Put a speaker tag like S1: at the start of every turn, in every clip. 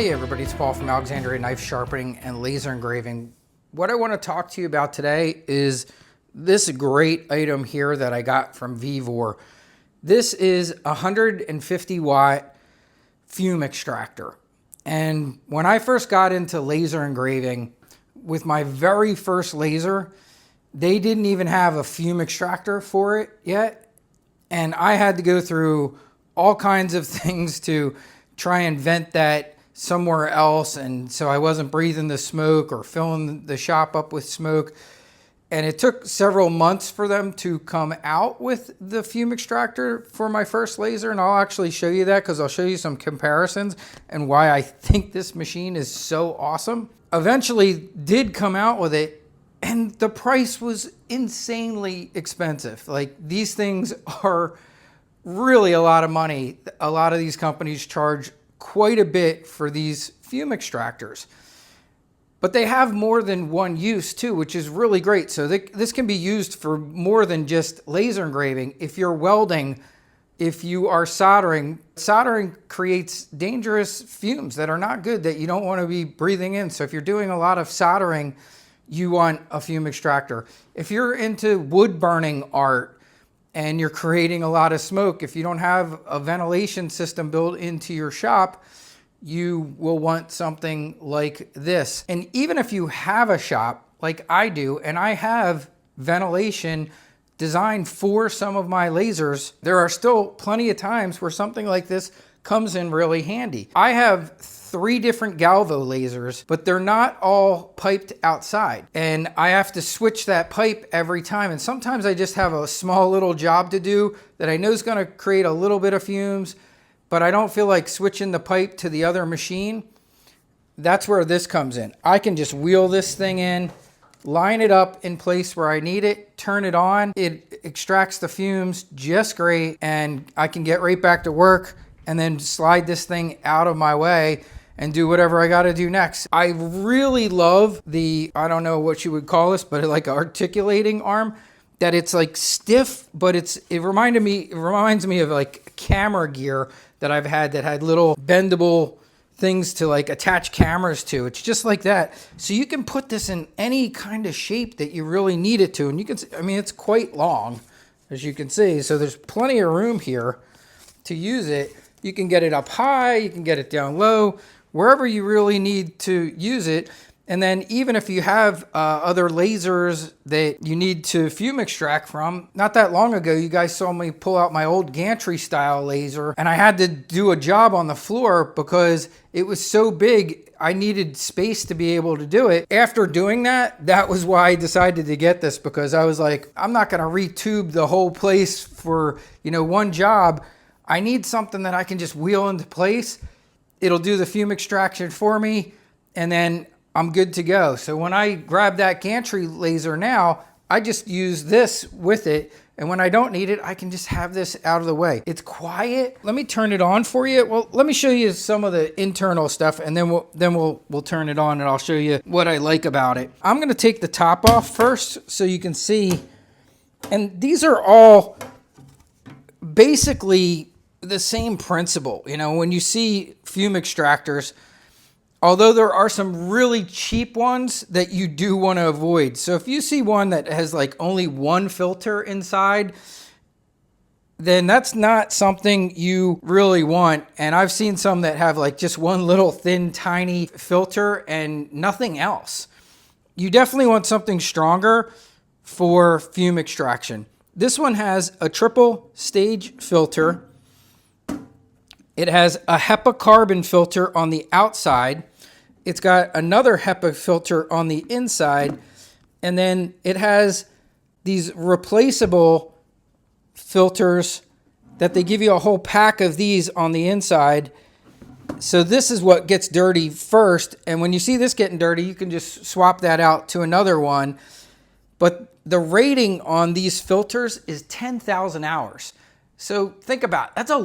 S1: Hey everybody, it's Paul from Alexandria Knife Sharpening and Laser Engraving. What I want to talk to you about today is this great item here that I got from Vevor. This is a 150 watt fume extractor. And when I first got into laser engraving, with my very first laser, they didn't even have a fume extractor for it yet. And I had to go through all kinds of things to try and vent that somewhere else, and so I wasn't breathing the smoke or filling the shop up with smoke. And it took several months for them to come out with the fume extractor for my first laser, and I'll actually show you that because I'll show you some comparisons and why I think this machine is so awesome. Eventually did come out with it, and the price was insanely expensive. Like, these things are really a lot of money. A lot of these companies charge quite a bit for these fume extractors, but they have more than one use too, which is really great. So this can be used for more than just laser engraving. If you're welding, if you are soldering creates dangerous fumes that are not good, that you don't want to be breathing in. So if you're doing a lot of soldering, you want a fume extractor. If you're into wood burning art and you're creating a lot of smoke, if you don't have a ventilation system built into your shop, you will want something like this. And even if you have a shop like I do, and I have ventilation designed for some of my lasers, there are still plenty of times where something like this comes in really handy. I have 3 different galvo lasers, but they're not all piped outside. And I have to switch that pipe every time. And sometimes I just have a small little job to do that I know is gonna create a little bit of fumes, but I don't feel like switching the pipe to the other machine. That's where this comes in. I can just wheel this thing in, line it up in place where I need it, turn it on. It extracts the fumes just great, and I can get right back to work and then slide this thing out of my way and do whatever I gotta do next. I really love the, I don't know what you would call this, but like articulating arm, that it's like stiff, but it reminds me of like camera gear that I've had that had little bendable things to like attach cameras to. It's just like that. So you can put this in any kind of shape that you really need it to. And you can, I mean, it's quite long, as you can see. So there's plenty of room here to use it. You can get it up high, you can get it down low, wherever you really need to use it. And then even if you have other lasers that you need to fume extract from, not that long ago, you guys saw me pull out my old gantry style laser, and I had to do a job on the floor because it was so big, I needed space to be able to do it. After doing that, that was why I decided to get this, because I was like, I'm not gonna retube the whole place for, you know, one job. I need something that I can just wheel into place. It'll do the fume extraction for me, and then I'm good to go. So when I grab that gantry laser now, I just use this with it, and when I don't need it, I can just have this out of the way. It's quiet. Let me turn it on for you. Well, let me show you some of the internal stuff, and then we'll turn it on, and I'll show you what I like about it. I'm gonna take the top off first so you can see, and these are all basically the same principle. You know, when you see fume extractors, although there are some really cheap ones that you do want to avoid. So if you see one that has like only one filter inside, then that's not something you really want. And I've seen some that have like just one little thin, tiny filter and nothing else. You definitely want something stronger for fume extraction. This one has a triple stage filter. It has a HEPA carbon filter on the outside. It's got another HEPA filter on the inside. And then it has these replaceable filters that they give you a whole pack of these on the inside. So this is what gets dirty first. And when you see this getting dirty, you can just swap that out to another one. But the rating on these filters is 10,000 hours. So think about it. That's a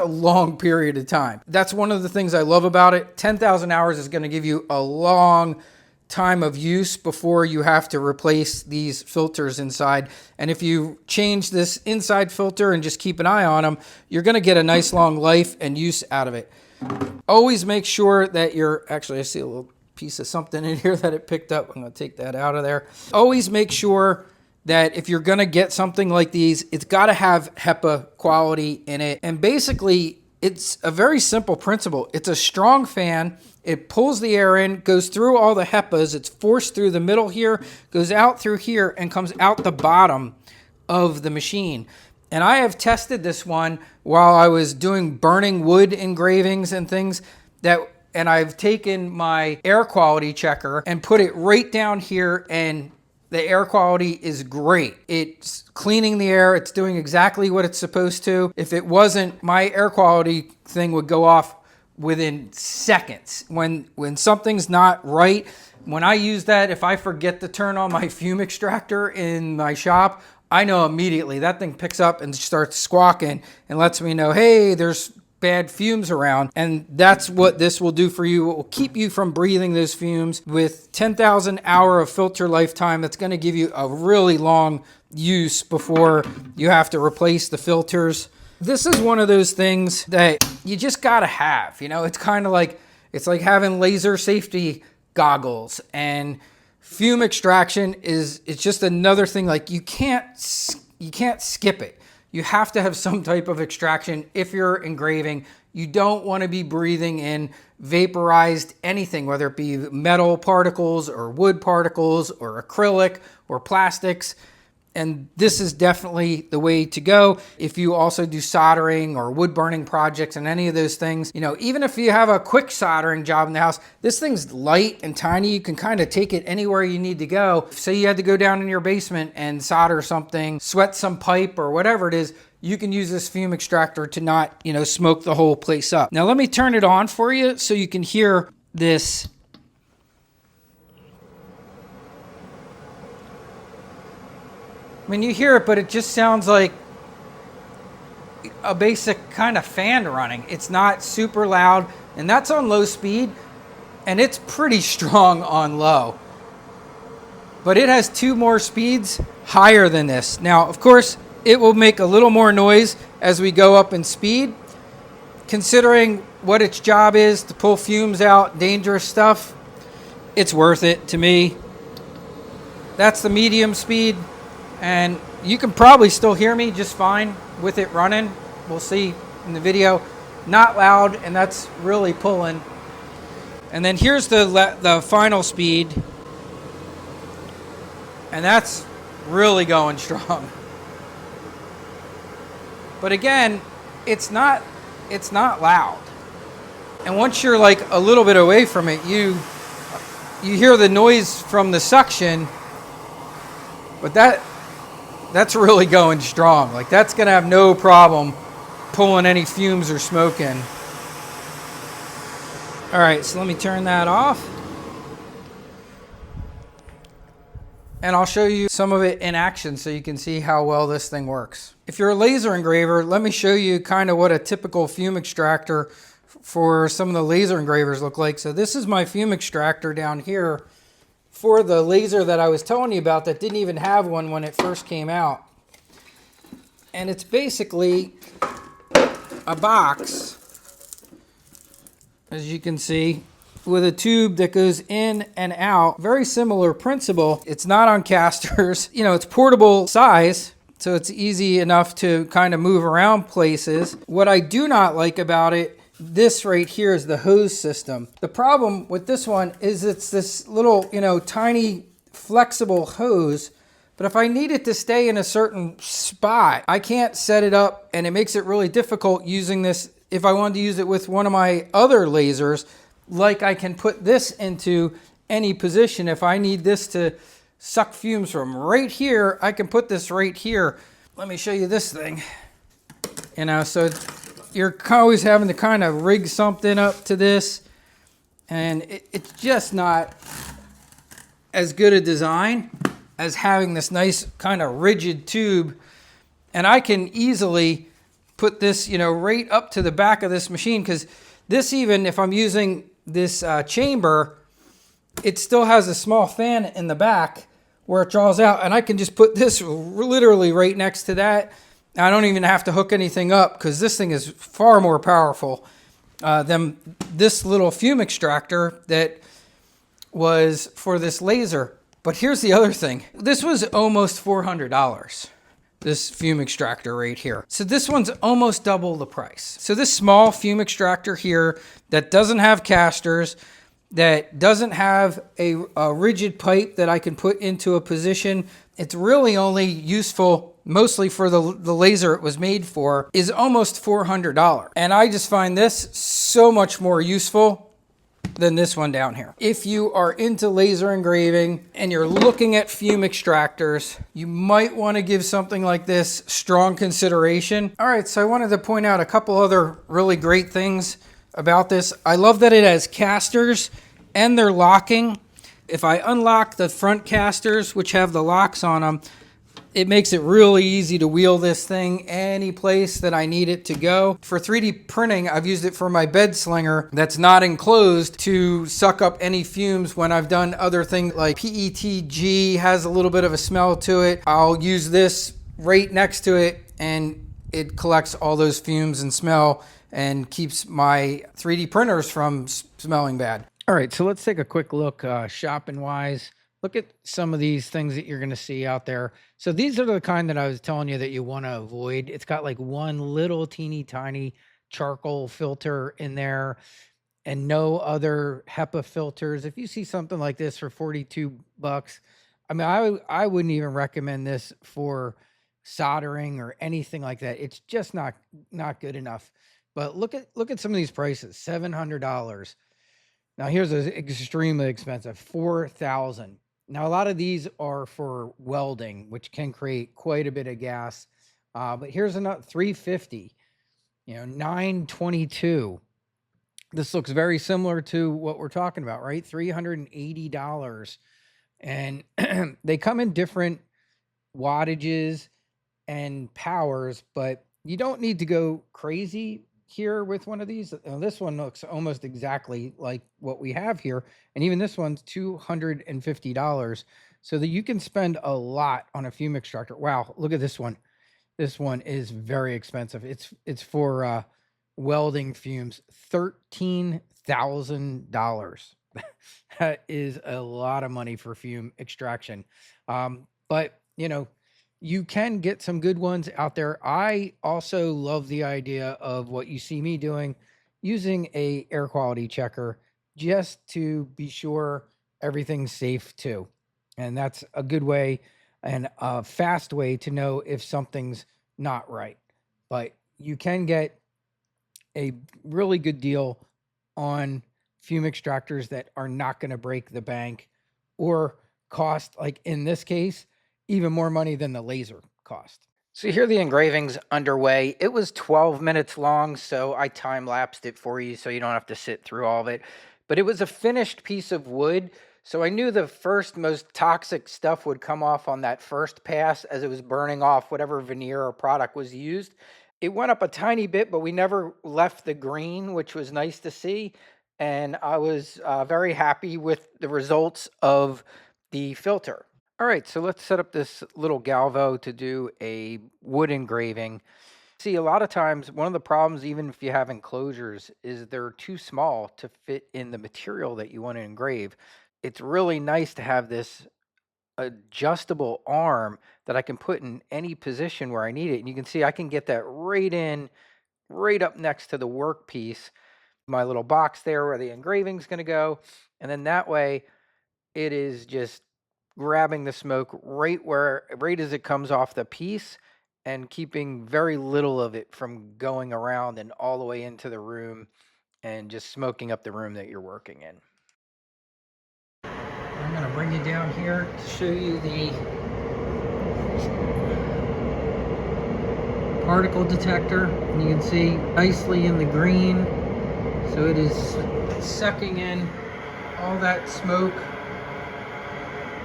S1: long period of time. That's one of the things I love about it. 10,000 hours is going to give you a long time of use before you have to replace these filters inside. And if you change this inside filter and just keep an eye on them, you're going to get a nice long life and use out of it. Always make sure that you're, actually I see a little piece of something in here that it picked up. I'm going to take that out of there. Always make sure that if you're going to get something like these, it's got to have HEPA quality in it. And basically, it's a very simple principle. It's a strong fan. It pulls the air in, goes through all the HEPAs. It's forced through the middle here, goes out through here, and comes out the bottom of the machine. And I have tested this one while I was doing burning wood engravings and things, and I've taken my air quality checker and put it right down here, and the air quality is great. It's cleaning the air. It's doing exactly what it's supposed to. If it wasn't, my air quality thing would go off within seconds. When something's not right, when I use that, if I forget to turn on my fume extractor in my shop, I know immediately that thing picks up and starts squawking and lets me know, hey, there's bad fumes around. And that's what this will do for you. It will keep you from breathing those fumes. With 10,000 hour of filter lifetime, that's going to give you a really long use before you have to replace the filters. This is one of those things that you just got to have. You know, it's kind of like, it's like having laser safety goggles, and fume extraction it's just another thing. Like you can't skip it. You have to have some type of extraction if you're engraving. You don't want to be breathing in vaporized anything, whether it be metal particles or wood particles or acrylic or plastics. And this is definitely the way to go. If you also do soldering or wood burning projects and any of those things, you know, even if you have a quick soldering job in the house, this thing's light and tiny. You can kind of take it anywhere you need to go. Say you had to go down in your basement and solder something, sweat some pipe or whatever it is, you can use this fume extractor to not, you know, smoke the whole place up. Now let me turn it on for you so you can hear this. I mean, you hear it, but it just sounds like a basic kind of fan running. It's not super loud, and that's on low speed, and it's pretty strong on low. But it has 2 more speeds higher than this. Now, of course, it will make a little more noise as we go up in speed. Considering what its job is to pull fumes out, dangerous stuff, it's worth it to me. That's the medium speed. And you can probably still hear me just fine with it running. We'll see in the video. Not loud, and that's really pulling. And then here's the final speed. And that's really going strong. But again, it's not loud. And once you're like a little bit away from it, you hear the noise from the suction. But that's really going strong. Like that's gonna have no problem pulling any fumes or smoke in. All right, so let me turn that off. And I'll show you some of it in action so you can see how well this thing works. If you're a laser engraver, let me show you kind of what a typical fume extractor for some of the laser engravers look like. So this is my fume extractor down here for the laser that I was telling you about that didn't even have one when it first came out. And it's basically a box, as you can see, with a tube that goes in and out. Very similar principle. It's not on casters. You know, it's portable size, so it's easy enough to kind of move around places. What I do not like about it, this right here, is the hose system. The problem with this one is it's this little, you know, tiny flexible hose, but if I need it to stay in a certain spot, I can't set it up, and it makes it really difficult using this if I wanted to use it with one of my other lasers. Like I can put this into any position. If I need this to suck fumes from right here, I can put this right here. Let me show you this thing. You know, so you're always having to kind of rig something up to this, and it's just not as good a design as having this nice kind of rigid tube. And I can easily put this, you know, right up to the back of this machine, because this, even if I'm using this chamber, it still has a small fan in the back where it draws out, and I can just put this literally right next to that. I don't even have to hook anything up because this thing is far more powerful. this little fume extractor that was for this laser. But here's the other thing. This was almost $400, this fume extractor right here. So this one's almost double the price. So this small fume extractor here that doesn't have casters, that doesn't have a rigid pipe that I can put into a position, it's really only useful mostly for the laser it was made for, is almost $400. And I just find this so much more useful than this one down here. If you are into laser engraving and you're looking at fume extractors, you might want to give something like this strong consideration. All right, so I wanted to point out a couple other really great things about this. I love that it has casters and they're locking. If I unlock the front casters, which have the locks on them, it makes it really easy to wheel this thing any place that I need it to go. For 3D printing, I've used it for my bed slinger that's not enclosed to suck up any fumes when I've done other things like PETG has a little bit of a smell to it. I'll use this right next to it and it collects all those fumes and smell and keeps my 3D printers from smelling bad. All right, so let's take a quick look shopping wise. Look at some of these things that you're going to see out there. So these are the kind that I was telling you that you want to avoid. It's got like one little teeny tiny charcoal filter in there and no other HEPA filters. If you see something like this for 42 bucks, I mean, I wouldn't even recommend this for soldering or anything like that. It's just not good enough. But look at some of these prices, $700. Now here's an extremely expensive, $4,000. Now a lot of these are for welding, which can create quite a bit of gas. But here's another $350, $922. This looks very similar to what we're talking about, right? $380. And they come in different wattages and powers, but you don't need to go crazy here with one of these. This one looks almost exactly like what we have here. And even this one's $250. So that you can spend a lot on a fume extractor. Wow, look at this one. This one is very expensive. It's for welding fumes, $13,000. That is a lot of money for fume extraction. But you can get some good ones out there. I also love the idea of what you see me doing, using a air quality checker just to be sure everything's safe too. And that's a good way and a fast way to know if something's not right. But you can get a really good deal on fume extractors that are not going to break the bank or cost, like in this case, even more money than the laser cost. So here the engraving's underway. It was 12 minutes long, so I time-lapsed it for you so you don't have to sit through all of it. But it was a finished piece of wood, so I knew the first most toxic stuff would come off on that first pass as it was burning off whatever veneer or product was used. It went up a tiny bit, but we never left the green, which was nice to see. And I was very happy with the results of the filter. All right, so let's set up this little galvo to do a wood engraving. See, a lot of times, one of the problems, even if you have enclosures, is they're too small to fit in the material that you want to engrave. It's really nice to have this adjustable arm that I can put in any position where I need it. And you can see I can get that right up next to the workpiece, my little box there where the engraving's going to go. And then that way, it is just grabbing the smoke right as it comes off the piece and keeping very little of it from going around and all the way into the room and just smoking up the room that you're working in. I'm going to bring you down here to show you the particle detector. And you can see nicely in the green, so it is sucking in all that smoke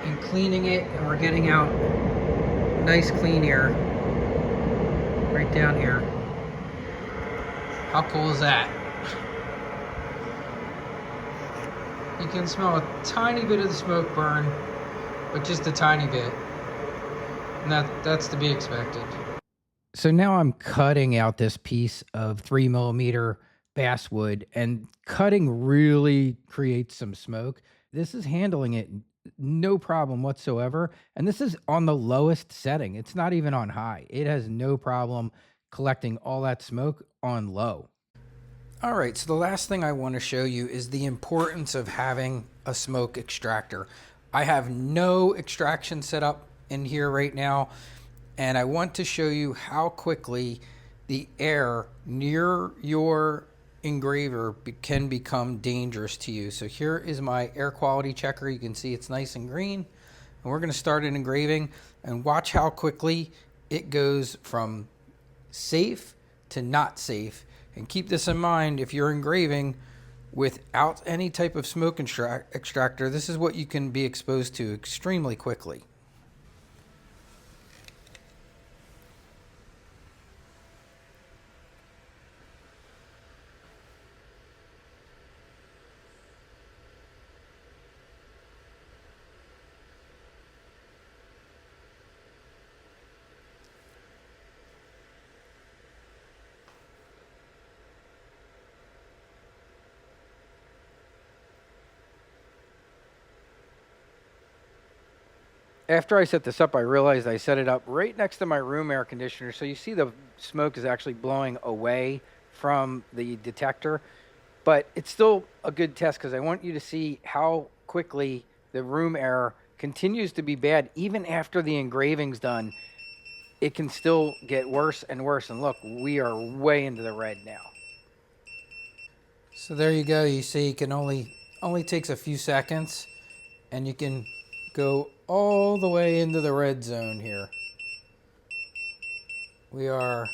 S1: and cleaning it, and we're getting out nice clean air right down here. How cool is that? You can smell a tiny bit of the smoke burn, but just a tiny bit, and that's to be expected. So now I'm cutting out this piece of 3mm basswood, and cutting really creates some smoke. This is handling it no problem whatsoever. And this is on the lowest setting. It's not even on high. It has no problem collecting all that smoke on low. All right, so the last thing I want to show you is the importance of having a smoke extractor. I have no extraction set up in here right now, and I want to show you how quickly the air near your engraver can become dangerous to you. So here is my air quality checker. You can see it's nice and green, and we're going to start an engraving and watch how quickly it goes from safe to not safe. And keep this in mind, if you're engraving without any type of smoke extractor, this is what you can be exposed to extremely quickly. After I set this up, I realized I set it up right next to my room air conditioner. So you see the smoke is actually blowing away from the detector, but it's still a good test because I want you to see how quickly the room air continues to be bad. Even after the engraving's done, it can still get worse and worse. And look, we are way into the red now. So there you go. You see, it can only takes a few seconds, and you can go all the way into the red zone here. We are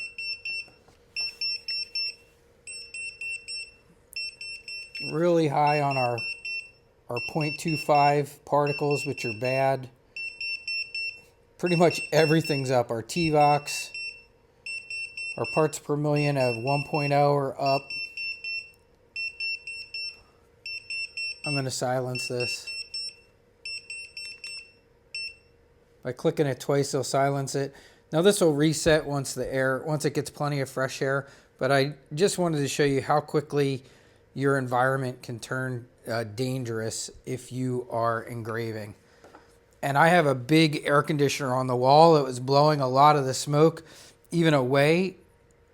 S1: really high on our 0.25 particles, which are bad. Pretty much everything's up. Our TVOX, our parts per million of 1.0 are up. I'm going to silence this. By clicking it twice, it'll silence it. Now this will reset once it gets plenty of fresh air, but I just wanted to show you how quickly your environment can turn dangerous if you are engraving. And I have a big air conditioner on the wall that was blowing a lot of the smoke even away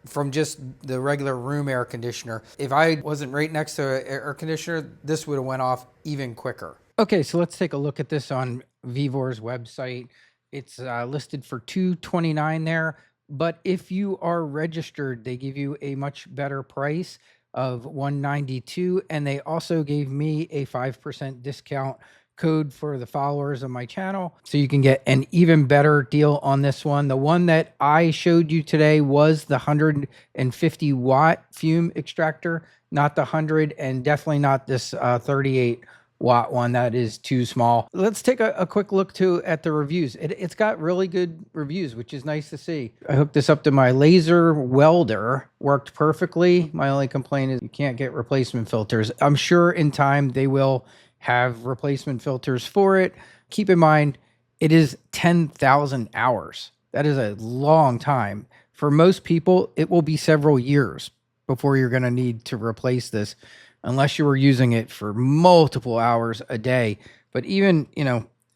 S1: from just the regular room air conditioner. If I wasn't right next to an air conditioner, this would have went off even quicker. Okay, so let's take a look at this on Vivor's website. It's listed for $229 there, but if you are registered, they give you a much better price of $192, and they also gave me a 5% discount code for the followers of my channel, so you can get an even better deal on this one. The one that I showed you today was the 150 watt fume extractor, not the 100, and definitely not this 38 watt one. That is too small. Let's take a quick look at the reviews. It's got really good reviews, which is nice to see. I hooked this up to my laser welder, worked perfectly. My only complaint is you can't get replacement filters. I'm sure in time they will have replacement filters for it. Keep in mind, it is 10,000 hours. That is a long time. For most people, it will be several years before you're going to need to replace this, unless you were using it for multiple hours a day. But even,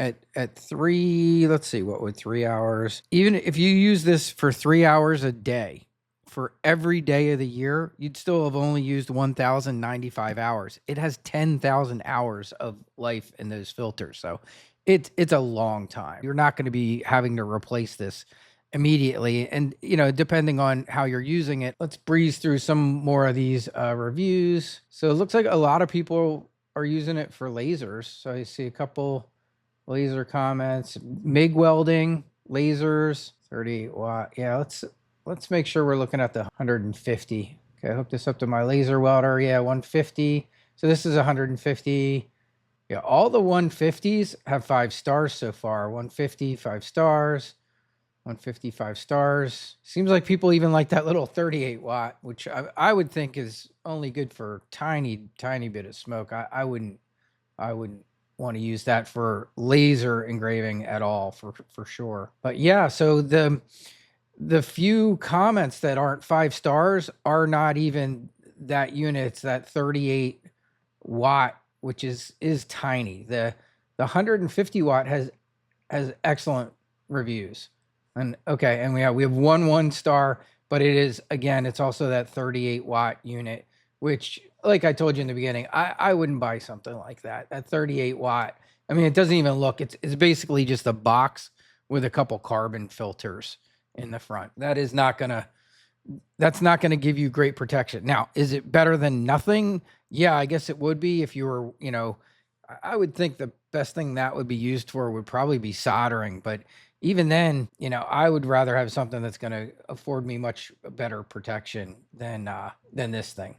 S1: at three, let's see, what would 3 hours? Even if you use this for 3 hours a day, for every day of the year, you'd still have only used 1,095 hours. It has 10,000 hours of life in those filters. So it's a long time. You're not going to be having to replace this immediately. And, depending on how you're using it, let's breeze through some more of these reviews. So it looks like a lot of people are using it for lasers. So I see a couple laser comments. MIG welding, lasers, 38 watt. Yeah, let's make sure we're looking at the 150. Okay, I hooked this up to my laser welder. Yeah, 150. So this is 150. Yeah, all the 150s have 5 stars so far. 150, 5 stars. 155 stars. Seems like people even like that little 38 watt, which I would think is only good for tiny bit of smoke. I wouldn't want to use that for laser engraving at all, for sure. But yeah, so the few comments that aren't 5 stars are not even that unit, it's that 38 watt, which is tiny. The 150 watt has excellent reviews. And okay, and we have 1 star, but it is, again, it's also that 38 watt unit, which, like I told you in the beginning, I wouldn't buy something like that. That 38 watt. I mean, it doesn't even look, it's basically just a box with a couple carbon filters in the front. That's not gonna give you great protection. Now, is it better than nothing? Yeah, I guess it would be if you were, I would think the best thing that would be used for would probably be soldering. But even then, I would rather have something that's going to afford me much better protection than this thing.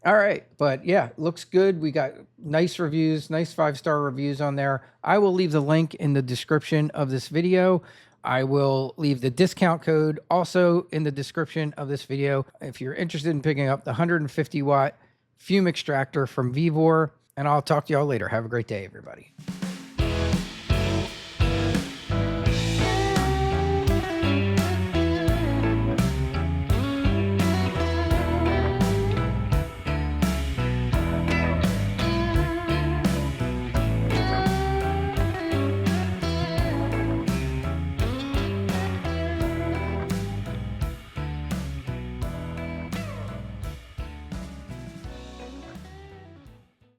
S1: All right. But yeah, looks good. We got nice reviews, nice 5-star reviews on there. I will leave the link in the description of this video. I will leave the discount code also in the description of this video if you're interested in picking up the 150 watt Fume extractor from Vevor. And I'll talk to y'all later. Have a great day, everybody.